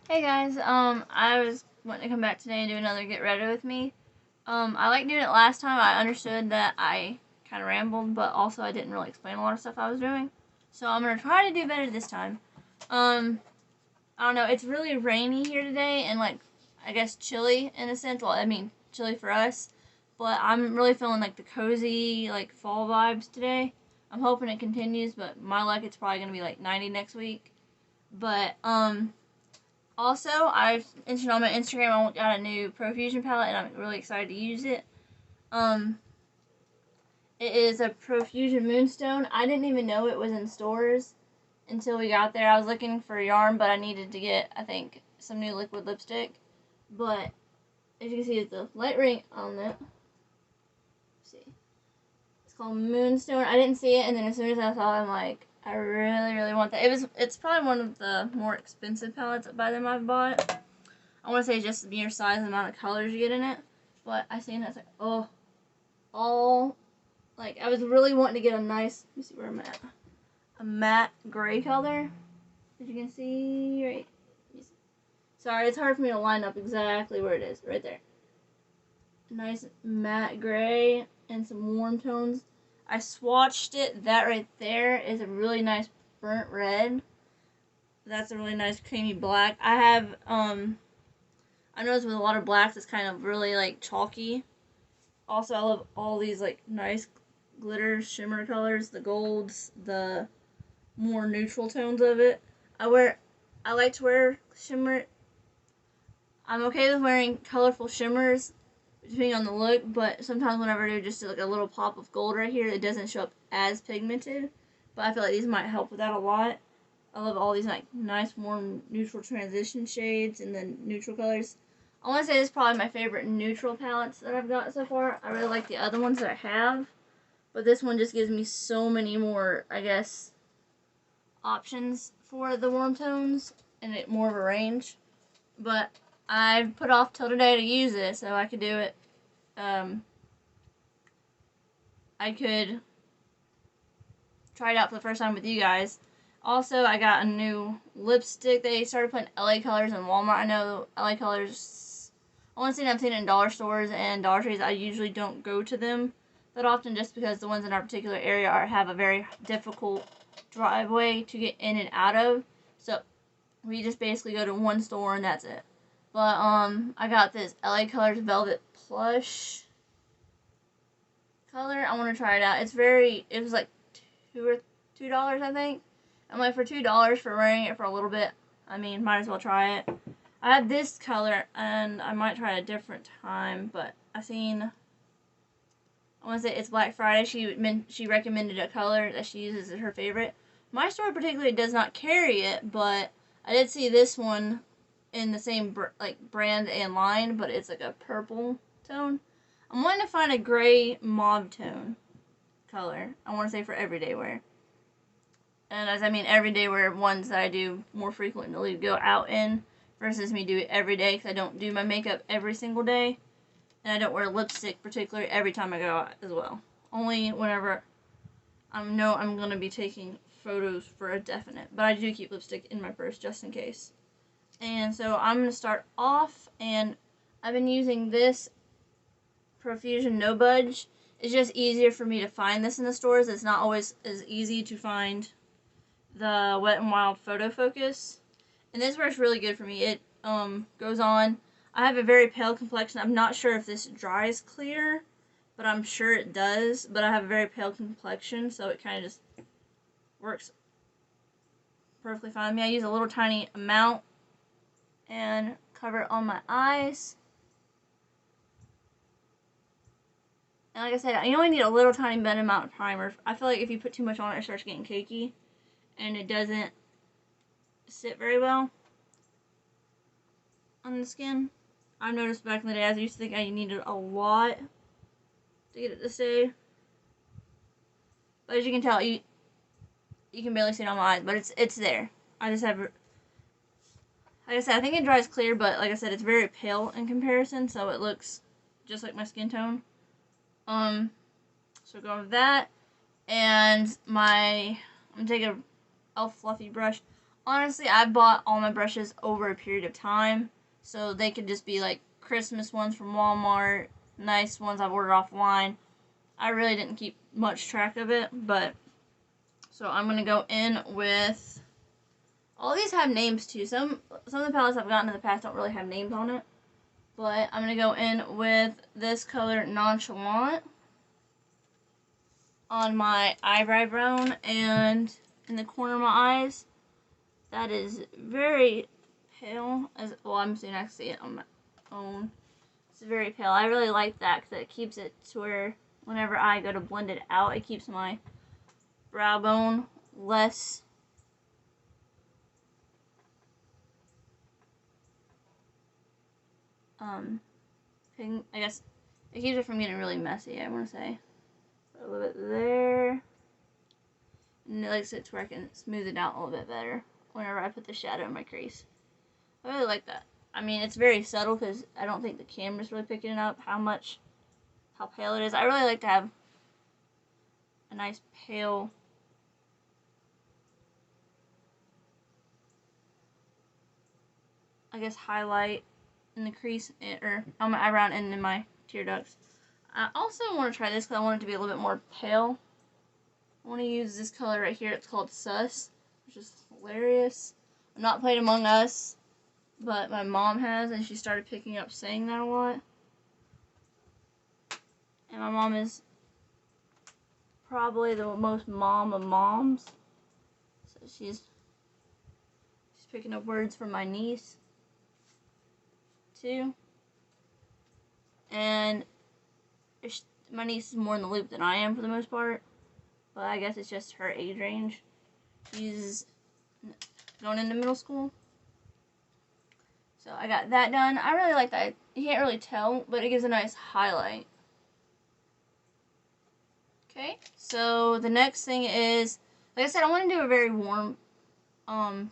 Hey guys, I was wanting to come back today and do another get ready with me. I liked doing it last time. I understood that I kind of rambled, but also I didn't really explain a lot of stuff I was doing. So I'm gonna try to do better this time. Um, I don't know. It's really rainy here today, and I guess chilly in a sense. Well, I mean chilly for us, but I'm really feeling like the cozy fall vibes today. I'm hoping it continues, but my luck, it's probably gonna be like 90 next week. But also, I've mentioned on my Instagram I got a new Profusion palette, and I'm really excited to use it. Um, it is a Profusion Moonstone. I didn't even know it was in stores until we got there. I was looking for yarn, but I needed to get, I think, some new liquid lipstick. But as you can see, it's a light ring on it. Let's see, it's called Moonstone. I didn't see it, and then as soon as I saw it, I'm like, I really, really want that. It's probably one of the more expensive palettes by them I've bought. I want to say just the mere size and amount of colors you get in it. But I seen it, I was like, oh, I was really wanting to get a nice, let me see where I'm at, a matte gray color. As you can see, right. Sorry, it's hard for me to line up exactly where it is, right there. A nice matte gray and some warm tones. I swatched it. That right there is a really nice burnt red. That's a really nice creamy black. I noticed with a lot of blacks, it's kind of really chalky. Also, I love all these nice glitter shimmer colors, the golds, the more neutral tones of it. I like to wear shimmer. I'm okay with wearing colorful shimmers, depending on the look, but sometimes whenever I do just a little pop of gold right here, it doesn't show up as pigmented. But I feel like these might help with that a lot. I love all these nice warm neutral transition shades and then neutral colors. I want to say this is probably my favorite neutral palettes that I've got so far. I really like the other ones that I have, but this one just gives me so many more, I guess, options for the warm tones and it more of a range. But I've put off till today to use it so I could do it. I could try it out for the first time with you guys. Also, I got a new lipstick. They started putting LA Colors in Walmart. I know LA Colors, I want to say I've seen it in dollar stores and Dollar Trees. I usually don't go to them that often just because the ones in our particular area have a very difficult driveway to get in and out of. So we just basically go to one store and that's it. But I got this LA Colors Velvet Plush color. I want to try it out. It was like $2 I think. I'm like, for $2 for wearing it for a little bit, I mean, might as well try it. I have this color, and I might try it a different time, but I want to say it's Black Friday. She recommended a color that she uses as her favorite. My store particularly does not carry it, but I did see this one in the same brand and line, but it's like a purple tone. I'm wanting to find a gray mauve tone color. I want to say for everyday wear. And as I mean everyday wear, ones that I do more frequently go out in versus me do it every day because I don't do my makeup every single day. And I don't wear lipstick particularly every time I go out as well. Only whenever I know I'm going to be taking photos for a definite. But I do keep lipstick in my purse just in case. And so I'm going to start off, and I've been using this Profusion No Budge. It's just easier for me to find this in the stores. It's not always as easy to find the Wet n Wild Photo Focus. And this works really good for me. It goes on. I have a very pale complexion. I'm not sure if this dries clear, but I'm sure it does. But I have a very pale complexion, so it kind of just works perfectly fine with me. I use a little tiny amount and cover it on my eyes. And like I said, you only need a little tiny bit amount of primer. I feel like if you put too much on it, it starts getting cakey, and it doesn't sit very well on the skin. I noticed back in the day, I used to think I needed a lot to get it to stay. But as you can tell, you can barely see it on my eyes, but it's there. I just have, like I said, I think it dries clear, but like I said, it's very pale in comparison, so it looks just like my skin tone. So go with that, and I'm gonna take a elf fluffy brush. Honestly, I bought all my brushes over a period of time, so they could just be like Christmas ones from Walmart, nice ones I've ordered offline. I really didn't keep much track of it, but so I'm gonna go in with all these have names too. Some of the palettes I've gotten in the past don't really have names on it, but I'm gonna go in with this color Nonchalant on my eyebrow bone and in the corner of my eyes. That is very pale. As well, I'm seeing I see it on my own. It's very pale. I really like that because it keeps it to where whenever I go to blend it out, it keeps my brow bone less I guess it keeps it from getting really messy, I want to say. Put a little bit there. And it likes it to where I can smooth it out a little bit better whenever I put the shadow in my crease. I really like that. I mean, it's very subtle because I don't think the camera's really picking it up how pale it is. I really like to have a nice pale I guess highlight in the crease or on my eyebrow and in my tear ducts. I also want to try this because I want it to be a little bit more pale. I want to use this color right here. It's called Sus, which is hilarious. I've not played Among Us, but my mom has, and she started picking up saying that a lot. And my mom is probably the most mom of moms. So she's picking up words from my niece, too. And my niece is more in the loop than I am for the most part. But I guess it's just her age range. She's going into middle school. So I got that done. I really like that. You can't really tell, but it gives a nice highlight. Okay, so the next thing is, like I said, I want to do a very warm,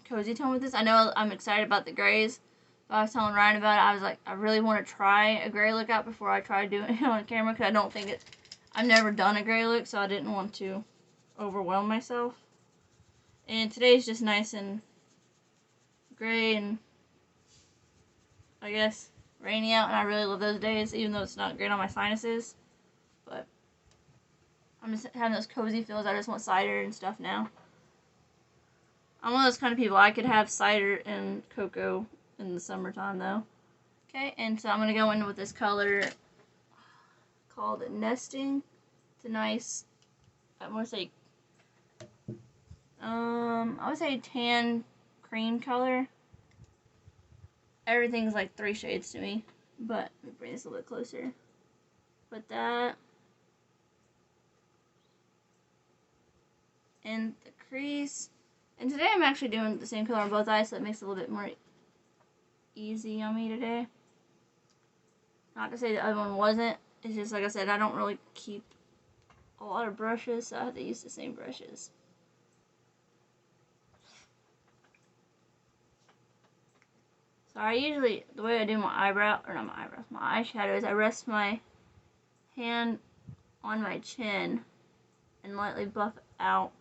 cozy tone with this. I know I'm excited about the grays. But I was telling Ryan about it. I was like, I really want to try a gray look out before I try doing it on camera because I don't think it. I've never done a gray look, so I didn't want to overwhelm myself. And today's just nice and gray and I guess rainy out, and I really love those days, even though it's not great on my sinuses. But I'm just having those cozy feels. I just want cider and stuff now. I'm one of those kind of people. I could have cider and cocoa in the summertime though. Okay, and so I'm gonna go in with this color called Nesting. It's a nice, I would say tan cream color. Everything's like 3 shades to me, but let me bring this a little bit closer. Put that in the crease. And today I'm actually doing the same color on both eyes, so it makes it a little bit more easy on me today. Not to say the other one wasn't. It's just, like I said, I don't really keep a lot of brushes, so I have to use the same brushes. So I usually, the way I do my my eyeshadow is I rest my hand on my chin and lightly buff out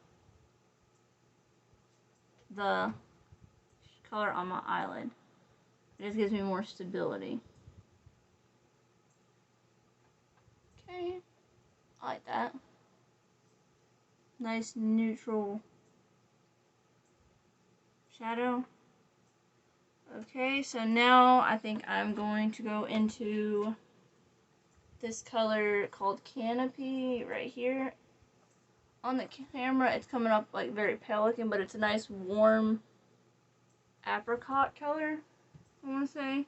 the color on my eyelid. It just gives me more stability. Okay, I like that. Nice neutral shadow. Okay, so now I think I'm going to go into this color called Canopy right here. On the camera, it's coming up like very pale looking, but it's a nice warm apricot color, I want to say.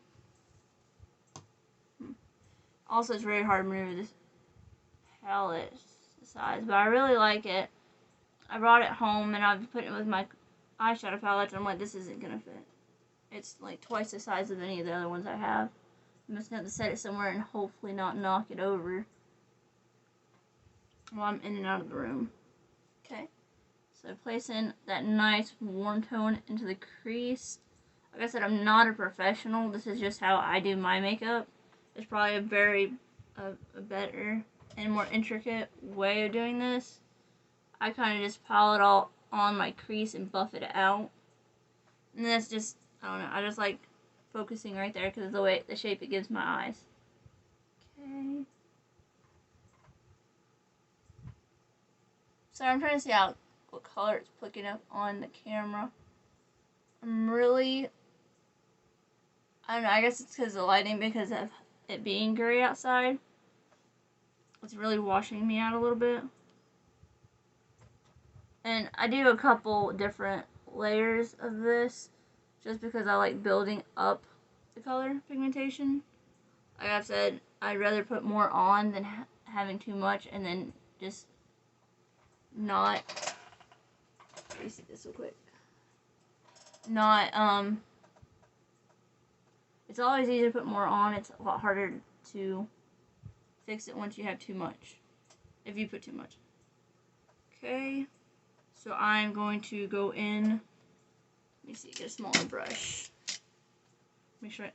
Also, it's very hard to maneuver this palette size, but I really like it. I brought it home and I've put it with my eyeshadow palette, and I'm like, this isn't going to fit. It's like twice the size of any of the other ones I have. I'm just going to have to set it somewhere and hopefully not knock it over while I'm in and out of the room. Okay, so placing that nice warm tone into the crease. Like I said, I'm not a professional. This is just how I do my makeup. There's probably a better and more intricate way of doing this. I kind of just pile it all on my crease and buff it out. And that's just, I don't know, I just like focusing right there because of the shape it gives my eyes. Okay. So I'm trying to see what color it's picking up on the camera. I'm really, I don't know, I guess it's because of the lighting, because of it being gray outside. It's really washing me out a little bit. And I do a couple different layers of this just because I like building up the color pigmentation. Like I've said, I'd rather put more on than having too much and then just not, let me see this real quick. It's always easier to put more on. It's a lot harder to fix it once you have too much, if you put too much. Okay, so I'm going to go in, let me see, get a smaller brush. Make sure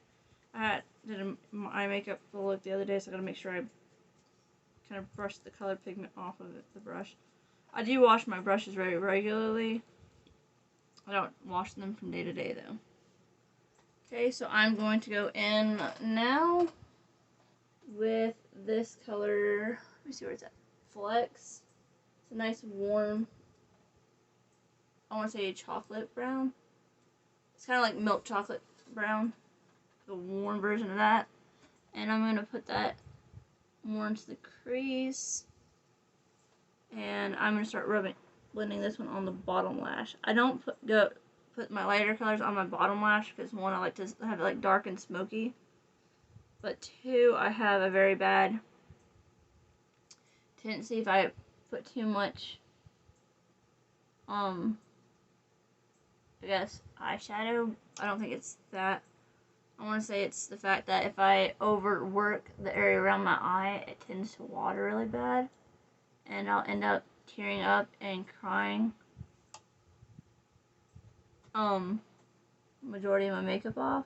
I did my makeup look the other day, so I gotta make sure I kind of brush the color pigment off of the brush. I do wash my brushes very regularly. I don't wash them from day to day though. Okay, so I'm going to go in now with this color. Let me see where it's at. Flex. It's a nice warm, I want to say chocolate brown. It's kind of like milk chocolate brown. The warm version of that. And I'm going to put that more into the crease. And I'm going to start blending this one on the bottom lash. I don't put my lighter colors on my bottom lash because one, I like to have it like dark and smoky. But two, I have a very bad tendency if I put too much, I guess, eyeshadow. I don't think it's that. I want to say it's the fact that if I overwork the area around my eye, it tends to water really bad. And I'll end up tearing up and crying majority of my makeup off.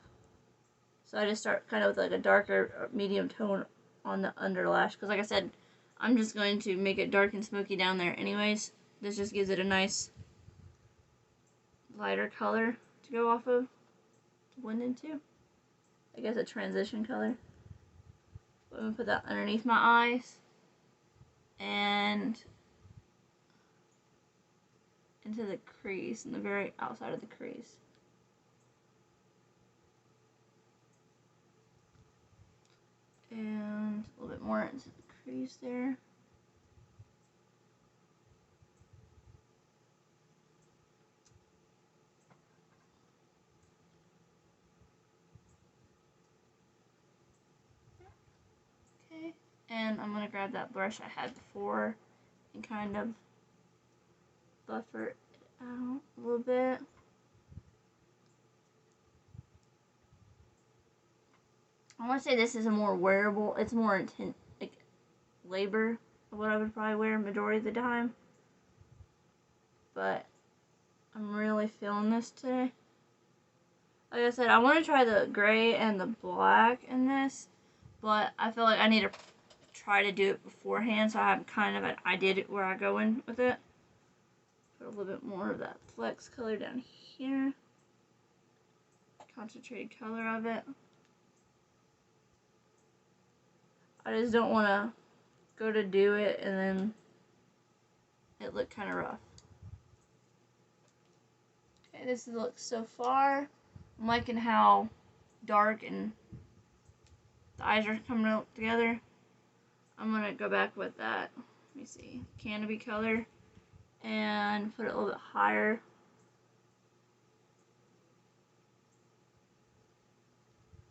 So I just start kind of with like a darker medium tone on the under lash. Because like I said, I'm just going to make it dark and smoky down there anyways. This just gives it a nice lighter color to go off of, to blend into. I guess a transition color. I'm going to put that underneath my eyes. And into the crease, in the very outside of the crease. And a little bit more into the crease there. Okay, and I'm going to grab that brush I had before and kind of buffer it out a little bit. I want to say this is a more wearable, it's more intense, like, labor of what I would probably wear majority of the time. But I'm really feeling this today. Like I said, I want to try the gray and the black in this, but I feel like I need to try to do it beforehand so I have kind of an idea where I go in with it. Put a little bit more of that flex color down here. Concentrated color of it. I just don't want to go to do it and then it look kind of rough. Okay, this looks so far. I'm liking how dark and the eyes are coming out together. I'm going to go back with that, let me see, canopy color and put it a little bit higher.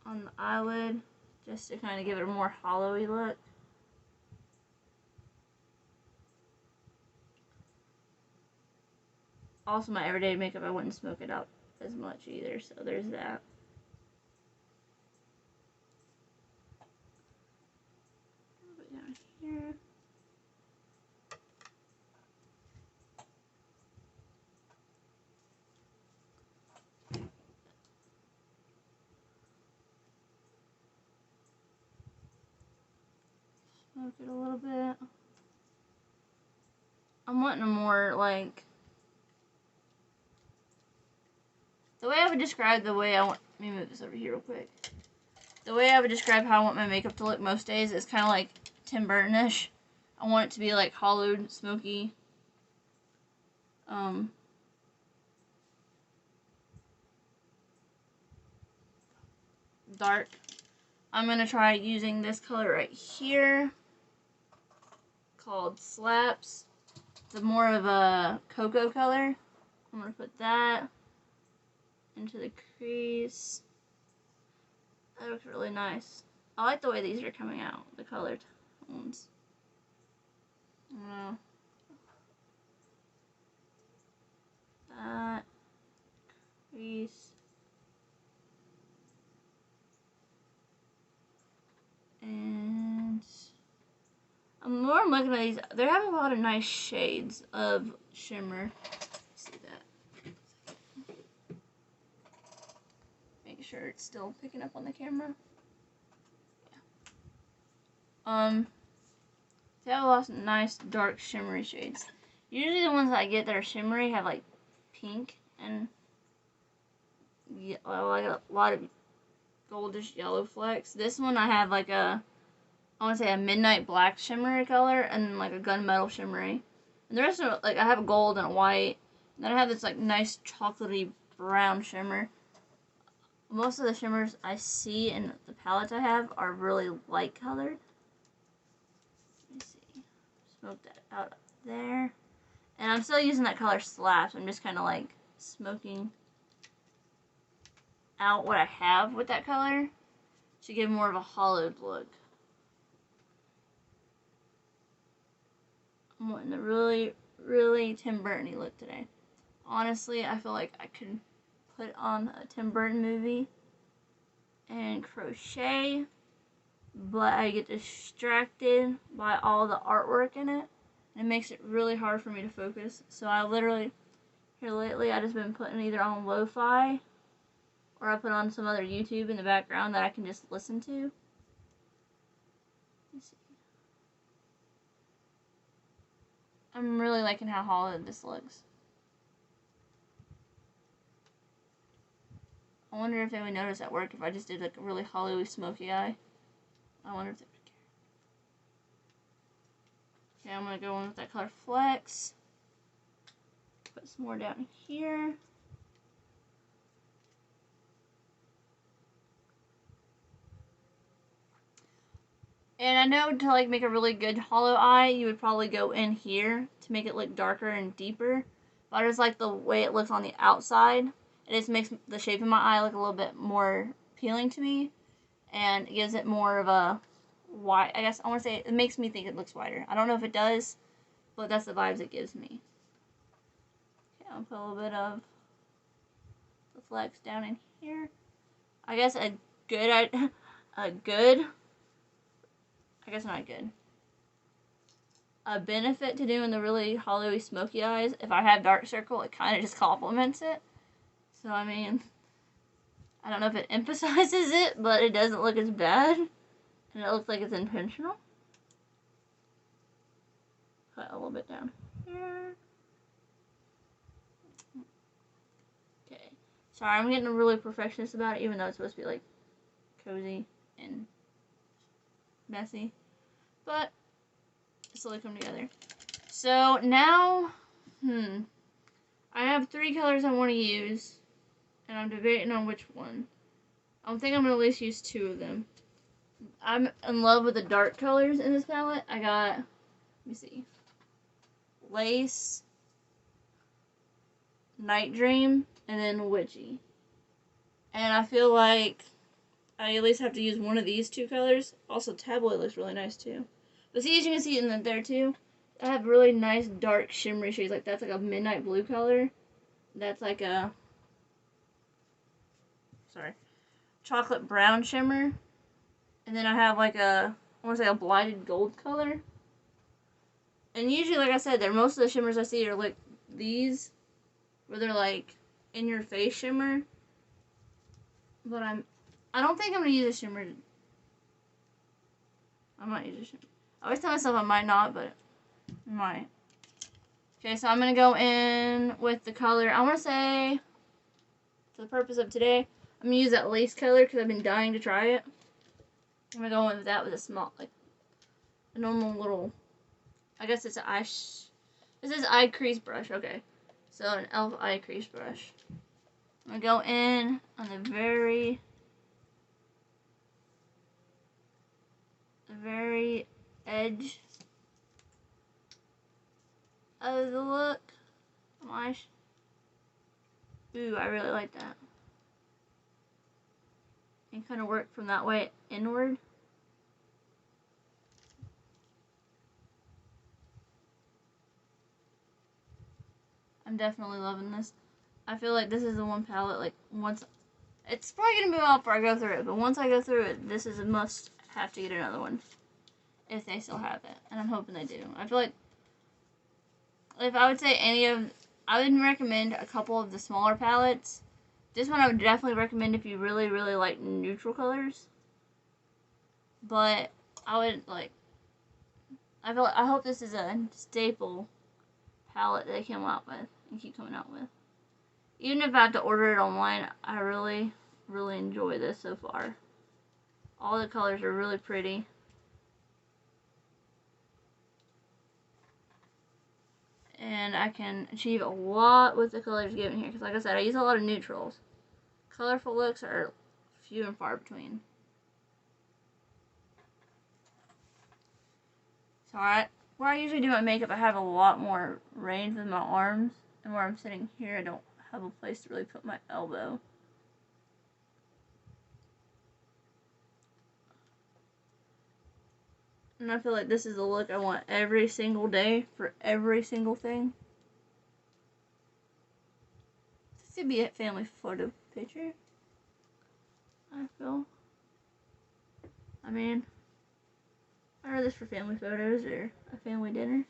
On the eyelid, just to kind of give it a more hollowy look. Also, my everyday makeup, I wouldn't smoke it out as much either, so there's that. A little bit down here. Smoke it a little bit. I'm wanting a more, like, The way I would describe the way I want, let me move this over here real quick. The way I would describe how I want my makeup to look most days is kind of like Tim Burton-ish. I want it to be like hollowed, smoky. Dark. I'm going to try using this color right here called Slaps. It's more of a cocoa color. I'm going to put that into the crease. That looks really nice. I like the way these are coming out, the colored tones. That crease. And I'm looking at these. They have a lot of nice shades of shimmer. See that? Make sure it's still picking up on the camera. Yeah. They have a lot of nice dark shimmery shades. Usually the ones that I get that are shimmery have like pink and like a lot of goldish yellow flecks. This one I have like a, I want to say a midnight black shimmery color and like a gunmetal shimmery. And the rest are like, I have a gold and a white. And then I have this like nice chocolatey brown shimmer. Most of the shimmers I see in the palettes I have are really light colored. Let me see. Smoke that out there. And I'm still using that color Slaps. I'm just kind of like smoking out what I have with that color to give more of a hollowed look. I'm wanting a really, really Tim Burton-y look today. Honestly, I feel like I could put on a Tim Burton movie and crochet, but I get distracted by all the artwork in it, and it makes it really hard for me to focus. So I literally, here lately, I just been putting either on lo-fi or I put on some other YouTube in the background that I can just listen to. Let's see. I'm really liking how hollowed this looks. I wonder if they would notice at work if I just did like a really hollowy smoky eye. I wonder if they would care. Okay, I'm going to go in with that color Flex. Put some more down here. And I know to like make a really good hollow eye, you would probably go in here to make it look darker and deeper. But I just like the way it looks on the outside. It just makes the shape of my eye look a little bit more appealing to me. And it gives it more of a white, I guess I want to say, it makes me think it looks whiter. I don't know if it does, but that's the vibes it gives me. Okay, I'll put a little bit of the Flex down in here. I guess I guess not good. A benefit to doing the really hollowy smoky eyes, if I have dark circle, it kind of just complements it. So, I mean, I don't know if it emphasizes it, but it doesn't look as bad. And it looks like it's intentional. Put a little bit down here. Okay. Sorry, I'm getting really perfectionist about it, even though it's supposed to be, like, cozy and messy, but it's slowly come together. So now, I have 3 colors I want to use, and I'm debating on which one. I think I'm going to at least use 2 of them. I'm in love with the dark colors in this palette. I got, let me see, Lace, Night Dream, and then Witchy. And I feel like I at least have to use one of these 2 colors. Also, Tabloid looks really nice too. But see, as you can see in there too, I have really nice dark shimmery shades. Like that's like a midnight blue color. That's like a, chocolate brown shimmer. And then I have like a, I want to say a blighted gold color. And usually, like I said, most of the shimmers I see are like these, where they're like in your face shimmer. But I don't think I'm going to use a shimmer. I might use a shimmer. I always tell myself I might not, but I might. Okay, so I'm going to go in with the color, I want to say for the purpose of today, I'm going to use that lace color because I've been dying to try it. I'm going to go in with that with a small, like, a normal little, I guess it's an eye, this is eye crease brush, okay. So an e.l.f. eye crease brush. I'm going to go in on the very edge of the look. Ooh, I really like that. And kind of work from that way inward. I'm definitely loving this. I feel like this is the one palette, like, once, it's probably going to move out before I go through it, but once I go through it, this is a must have to get another one. If they still have it. And I'm hoping they do. I feel like, if I would say I would recommend a couple of the smaller palettes. This one I would definitely recommend if you really, really like neutral colors. But I would, like, I hope this is a staple palette that they come out with and keep coming out with. Even if I have to order it online, I really, really enjoy this so far. All the colors are really pretty. And I can achieve a lot with the colors given here. Because like I said, I use a lot of neutrals. Colorful looks are few and far between. So where I usually do my makeup, I have a lot more range with my arms. And where I'm sitting here, I don't have a place to really put my elbow. And I feel like this is the look I want every single day for every single thing. This could be a family photo picture. I feel. I mean, I wear this for family photos or a family dinner.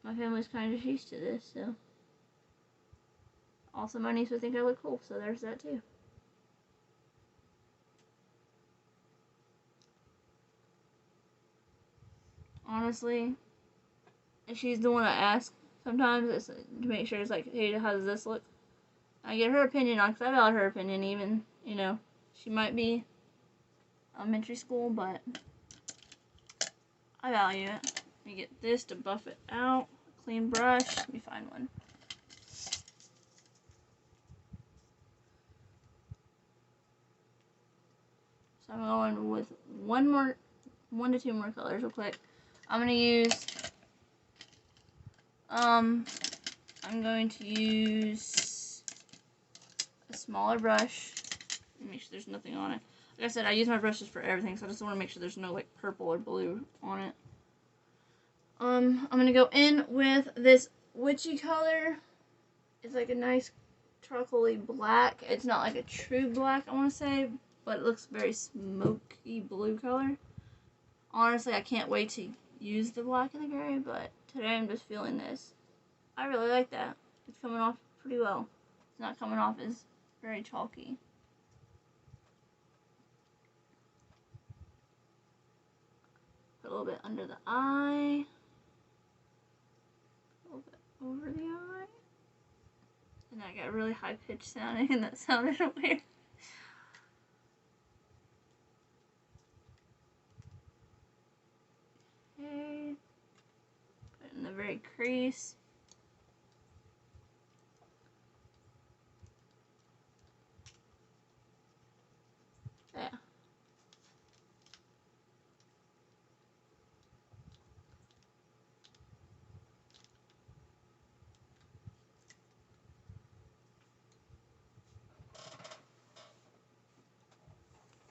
My family's kind of used to this, so. Also, my niece would think I look cool, so there's that too. Honestly, if she's the one I ask sometimes, it's to make sure it's like, hey, how does this look? I get her opinion on, because I value her opinion, even, you know, she might be elementary school, but I value it. Let me get this to buff it out. Clean brush. Let me find one. So I'm going with one to two more colors real quick. I'm going to use, I'm going to use a smaller brush. Make sure there's nothing on it. Like I said, I use my brushes for everything, so I just want to make sure there's no, like, purple or blue on it. I'm going to go in with this witchy color. It's like a nice charcoaly black. It's not like a true black, I want to say, but it looks very smoky blue color. Honestly, I can't wait to use the black and the gray, but today I'm just feeling this. I really like that. It's coming off pretty well. It's not coming off as very chalky. Put a little bit under the eye. A little bit over the eye. And that got really high pitched sounding, and that sounded weird. Okay. Put it in the very crease. There.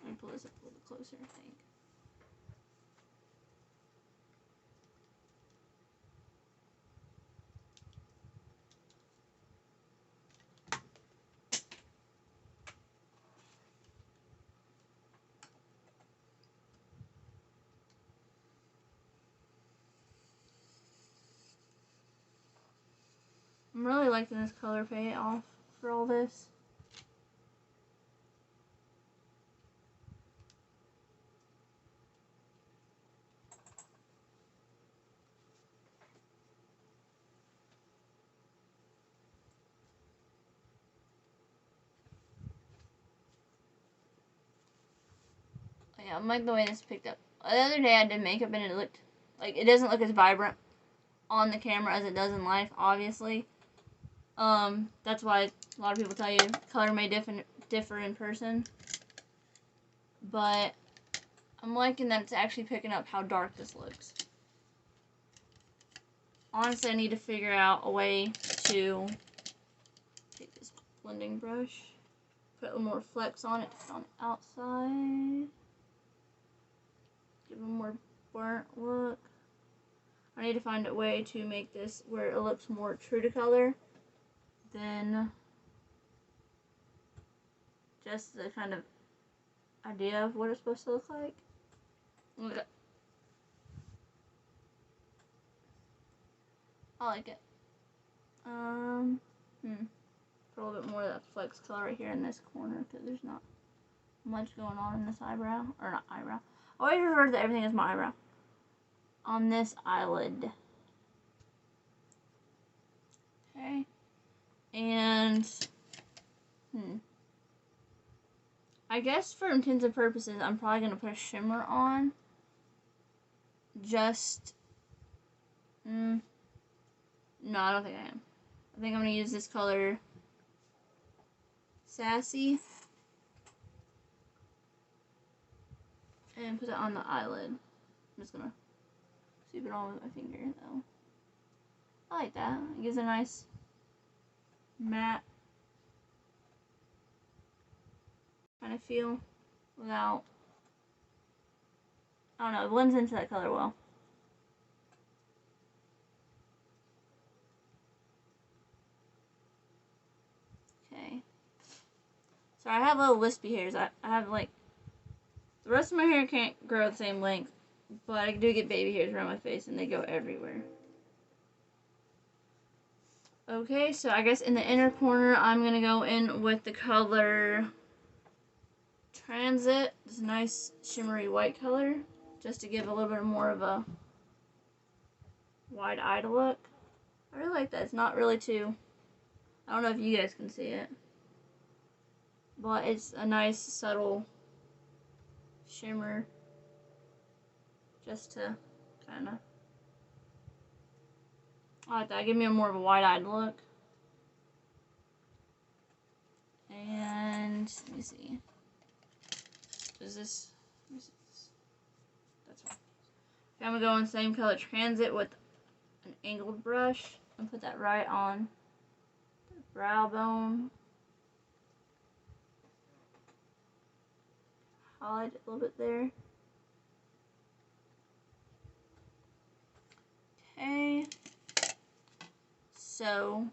Let me pull this up a little closer, I think. I'm really liking this color payoff for all this. Yeah, I'm like the way this picked up. The other day I did makeup and it looked like it doesn't look as vibrant on the camera as it does in life, obviously. That's why a lot of people tell you color may differ in person. But I'm liking that it's actually picking up how dark this looks. Honestly, I need to figure out a way to take this blending brush, put a little more flex on it on the outside, give it a more burnt look. I need to find a way to make this where it looks more true to color than just the kind of idea of what it's supposed to look like. I like it. Put a little bit more of that flex color right here in this corner because there's not much going on in this eyebrow. Or not eyebrow. I always refer to everything as my eyebrow. On this eyelid. Okay. And, I guess for intents and purposes, I'm probably going to put a shimmer on. Just, no, I don't think I am. I think I'm going to use this color, Sassy, and put it on the eyelid. I'm just going to sweep it on with my finger, though. I like that. It gives a nice matte kind of feel without, I don't know, it blends into that color well. Okay. So I have little wispy hairs. I have like, the rest of my hair can't grow the same length, but I do get baby hairs around my face and they go everywhere. Okay, so I guess in the inner corner, I'm going to go in with the color Transit. This nice shimmery white color, just to give a little bit more of a wide-eyed look. I really like that. It's not really too, I don't know if you guys can see it, but it's a nice, subtle shimmer, just to kind of, I like that. Give me a more of a wide-eyed look. And let me see. Is this? That's right. Okay, I'm gonna go in the same color Transit with an angled brush and put that right on the brow bone. Highlight it a little bit there. Okay. So,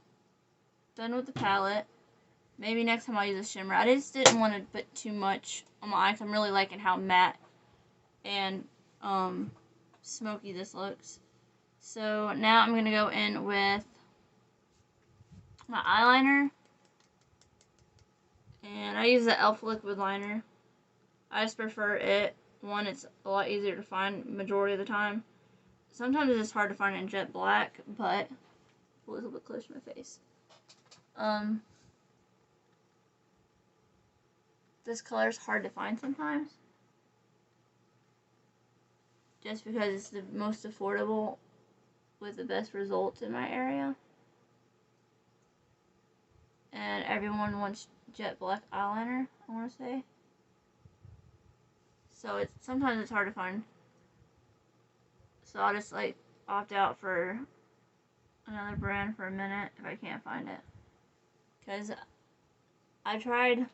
done with the palette. Maybe next time I'll use a shimmer. I just didn't want to put too much on my eyes. I'm really liking how matte and smoky this looks. So now I'm going to go in with my eyeliner. And I use the e.l.f. liquid liner. I just prefer it. One, it's a lot easier to find majority of the time. Sometimes it's just hard to find it in jet black, but a little bit closer to my face. This color is hard to find sometimes, just because it's the most affordable with the best results in my area, and everyone wants jet black eyeliner, I want to say. So sometimes it's hard to find. So I'll just like opt out for another brand for a minute if I can't find it, because I tried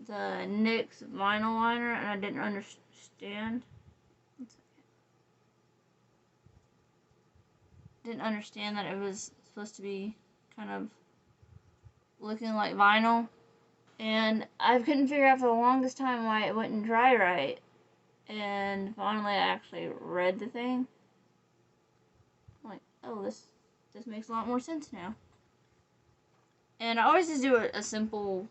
the NYX vinyl liner and I didn't understand. Didn't understand that it was supposed to be kind of looking like vinyl, and I couldn't figure out for the longest time why it wouldn't dry right. And finally, I actually read the thing. I'm like, oh, this makes a lot more sense now. And I always just do a simple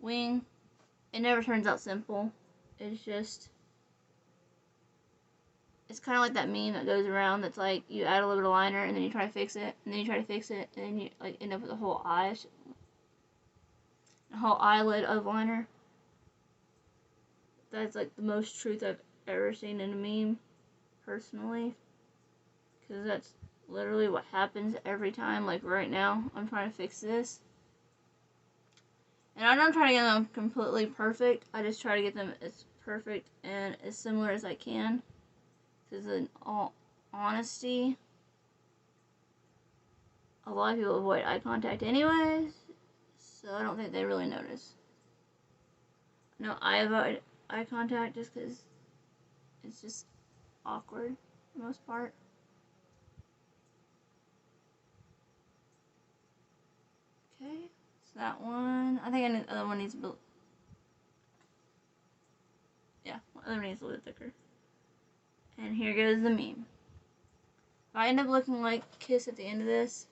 wing. It never turns out simple. It's just, it's kind of like that meme that goes around that's like, you add a little bit of liner and then you try to fix it, and then you try to fix it, and then you like end up with a whole eye. A whole eyelid of liner. That's like the most truth I've ever seen in a meme, personally. Because that's literally what happens every time. Like right now, I'm trying to fix this. And I don't try to get them completely perfect. I just try to get them as perfect and as similar as I can. Because in all honesty, a lot of people avoid eye contact anyways. So I don't think they really notice. No, I avoid eye contact just because it's just awkward for the most part. Okay, so that one. I think the other one needs a bit. Yeah, the other one needs a little bit thicker. And here goes the meme. If I end up looking like Kiss at the end of this,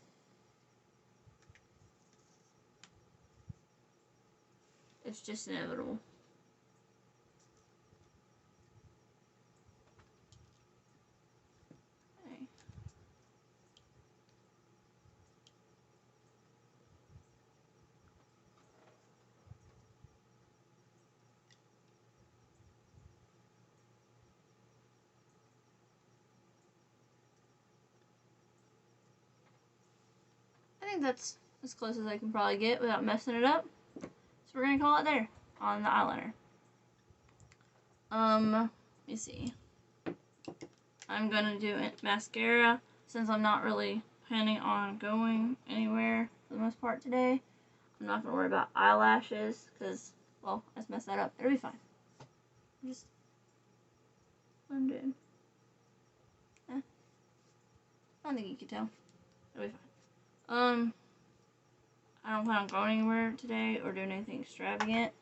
it's just inevitable. Okay. I think that's as close as I can probably get without messing it up. So we're gonna call it there on the eyeliner. Let me see. I'm gonna do mascara since I'm not really planning on going anywhere for the most part today. I'm not gonna worry about eyelashes because, well, I just messed that up. It'll be fine. Just blend it in. I don't think you can tell. It'll be fine. I don't plan on going anywhere today or doing anything extravagant.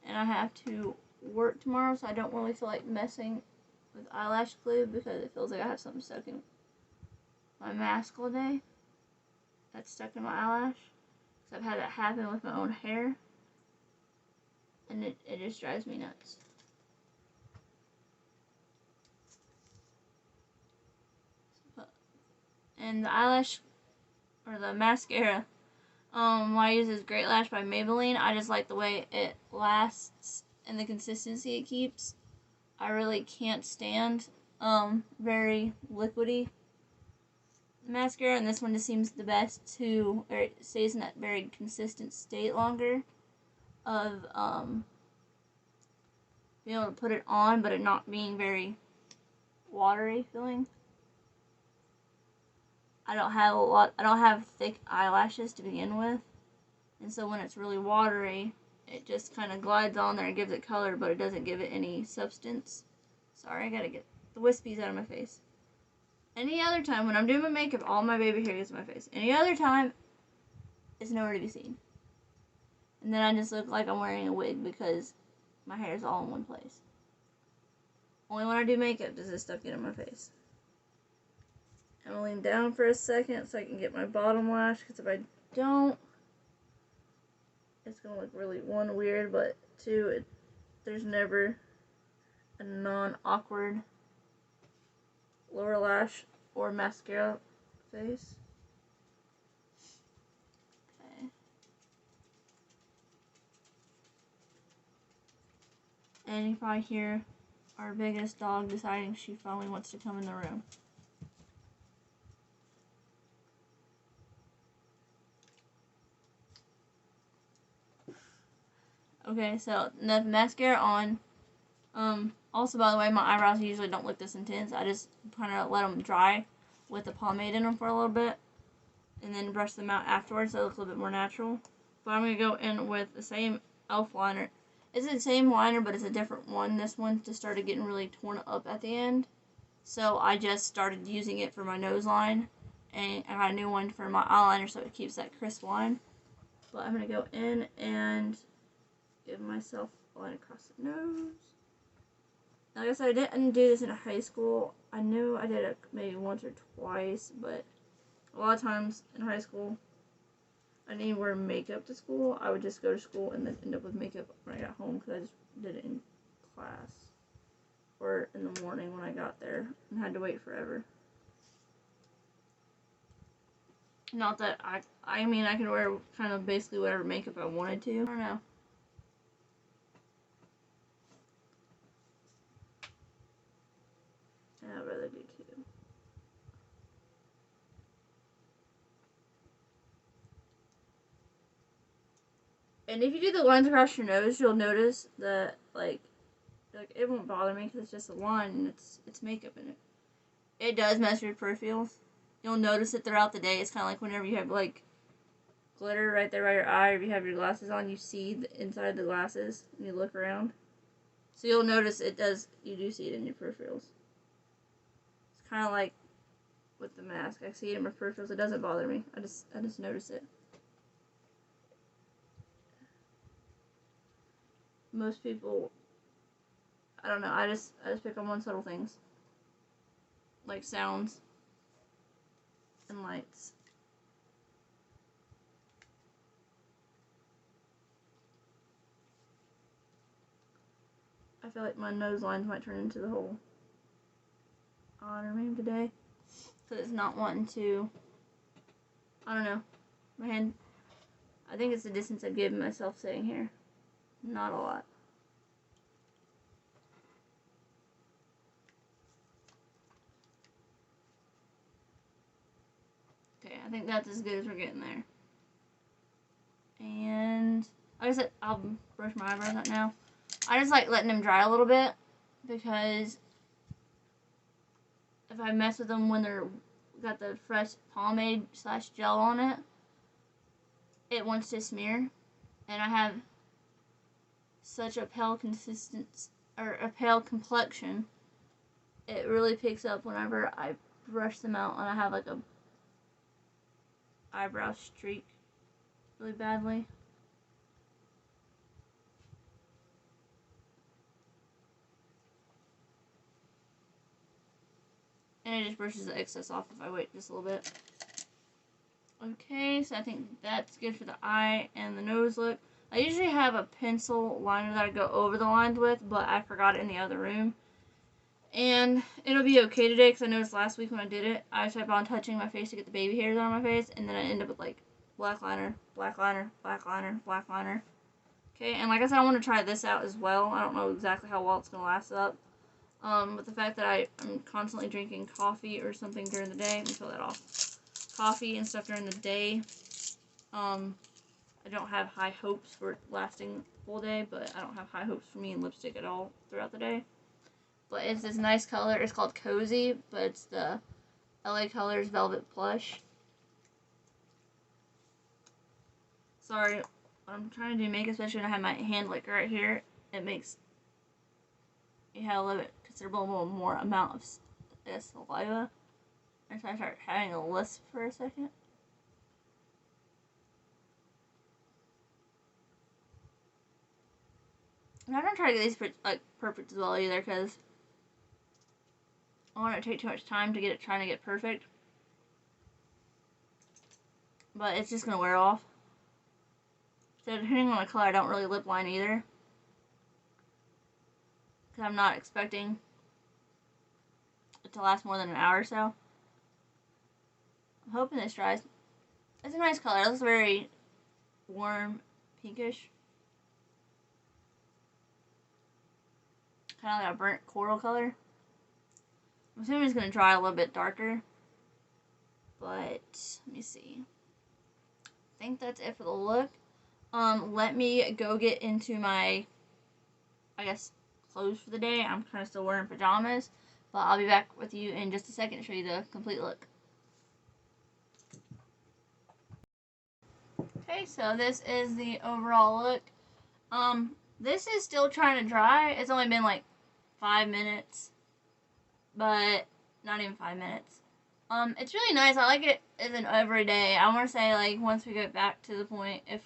And I have to work tomorrow, so I don't really feel like messing with eyelash glue because it feels like I have something stuck in my mask all day. That's stuck in my eyelash. Because I've had that happen with my own hair. And it just drives me nuts. And the eyelash, or the mascara, I use is Great Lash by Maybelline. I just like the way it lasts and the consistency it keeps. I really can't stand very liquidy mascara, and this one just seems the best to, or it stays in that very consistent state longer of being able to put it on, but it not being very watery feeling. I don't have thick eyelashes to begin with, and so when it's really watery, it just kind of glides on there and gives it color, but it doesn't give it any substance. Sorry, I gotta get the wispies out of my face. Any other time, when I'm doing my makeup, all my baby hair gets in my face. Any other time, it's nowhere to be seen. And then I just look like I'm wearing a wig because my hair is all in one place. Only when I do makeup does this stuff get in my face. I'm gonna lean down for a second so I can get my bottom lash, because if I don't, it's gonna look really, one, weird, but two, there's never a non-awkward lower lash or mascara face. Okay. And you probably hear our biggest dog deciding she finally wants to come in the room. Okay, so the mascara on. Also, by the way, my eyebrows usually don't look this intense. I just kind of let them dry with the pomade in them for a little bit, and then brush them out afterwards so they look a little bit more natural. But I'm going to go in with the same e.l.f. liner. It's the same liner, but it's a different one. This one just started getting really torn up at the end, so I just started using it for my nose line, and I got a new one for my eyeliner so it keeps that crisp line. But I'm going to go in and give myself a line across the nose. Like I said, I didn't do this in high school. I knew I did it maybe once or twice, but a lot of times in high school, I didn't wear makeup to school. I would just go to school and then end up with makeup when I got home because I just did it in class or in the morning when I got there and had to wait forever. Not that I mean, I can wear kind of basically whatever makeup I wanted to. I don't know. I'd rather do two. And if you do the lines across your nose, you'll notice that, like it won't bother me because it's just a line and it's makeup in it. It does mess with your peripherals. You'll notice it throughout the day. It's kind of like whenever you have, like, glitter right there by your eye, or if you have your glasses on, you see the inside the glasses and you look around. So you'll notice you do see it in your peripherals. It's kind of like with the mask. I see it in my peripherals. It doesn't bother me. I just notice it. Most people, I don't know, I just pick up on subtle things. Like sounds and lights. I feel like my nose lines might turn into the whole honor meme today. Because it's not wanting to, I don't know, my hand, I think it's the distance I've given myself sitting here. Not a lot. Okay, I think that's as good as we're getting there. And like I said, I'll brush my eyebrows out now. I just like letting them dry a little bit because if I mess with them when they're got the fresh pomade / gel on it, it wants to smear. And I have such a pale complexion. It really picks up whenever I brush them out and I have like a eyebrow streak really badly. And it just brushes the excess off if I wait just a little bit. Okay, so I think that's good for the eye and the nose look. I usually have a pencil liner that I go over the lines with, but I forgot it in the other room. And it'll be okay today because I noticed last week when I did it, I kept on touching my face to get the baby hairs on my face, and then I end up with like black liner, black liner, black liner, black liner. Okay, and like I said, I want to try this out as well. I don't know exactly how well it's going to last up. With the fact that I'm constantly drinking coffee or something during the day, let me fill that off. Coffee and stuff during the day. I don't have high hopes for it lasting full day, but I don't have high hopes for me in lipstick at all throughout the day. But it's this nice color. It's called Cozy, but it's the LA Colors Velvet Plush. Sorry, when I'm trying to do makeup, especially when I have my hand like right here, it makes you have a little bit considerable more amount of saliva. And so I start having a lisp for a second. I'm not gonna try to get these like perfect as well either, because I don't want it to take too much time to trying to get perfect. But it's just gonna wear off. So depending on the color, I don't really lip line either, because I'm not expecting it to last more than an hour or so. I'm hoping this dries. It's a nice color. It looks very warm, pinkish. Kind of like a burnt coral color. I'm assuming it's going to dry a little bit darker. But, let me see. I think that's it for the look. Let me go get into my, I guess, clothes for the day. I'm kind of still wearing pajamas. But I'll be back with you in just a second to show you the complete look. Okay, so this is the overall look. This is still trying to dry. It's only been like 5 minutes, but not even 5 minutes. It's really nice. I like it as an everyday. I want to say, like, once we get back to the point, if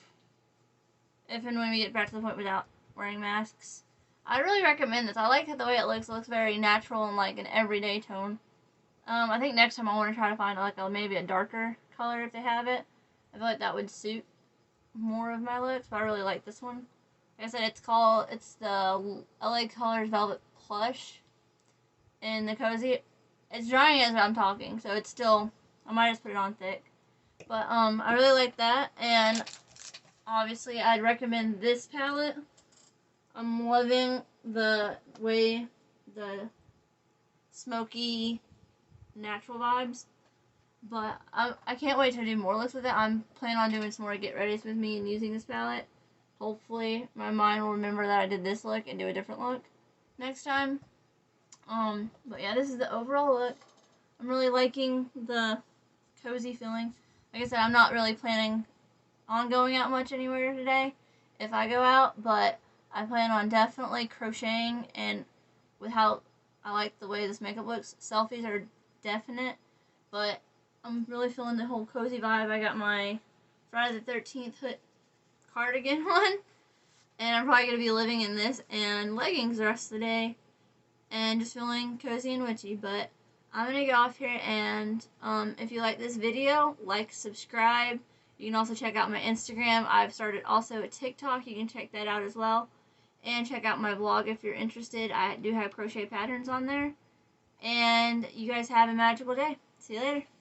and when we get back to the point without wearing masks, I really recommend this. I like the way it looks. It looks very natural and like an everyday tone. I think next time I want to try to find like maybe a darker color if they have it. I feel like that would suit more of my looks, but I really like this one. Like I said, it's the LA Colors Velvet Plush in the Cozy. It's drying as I'm talking, so it's still, I might just put it on thick. But I really like that, and obviously I'd recommend this palette. I'm loving the way the smoky natural vibes. But I can't wait to do more looks with it. I'm planning on doing some more get readies with me and using this palette. Hopefully my mind will remember that I did this look and do a different look next time. But yeah, this is the overall look. I'm really liking the cozy feeling. Like I said, I'm not really planning on going out much anywhere today if I go out, but I plan on definitely crocheting, and with how I like the way this makeup looks, selfies are definite, but I'm really feeling the whole cozy vibe. I got my Friday the 13th hood cardigan on, and I'm probably going to be living in this and leggings the rest of the day, and just feeling cozy and witchy. But I'm going to get off here, and if you like this video, like, subscribe. You can also check out my Instagram. I've started also a TikTok. You can check that out as well. And check out my blog if you're interested. I do have crochet patterns on there. And you guys have a magical day. See you later.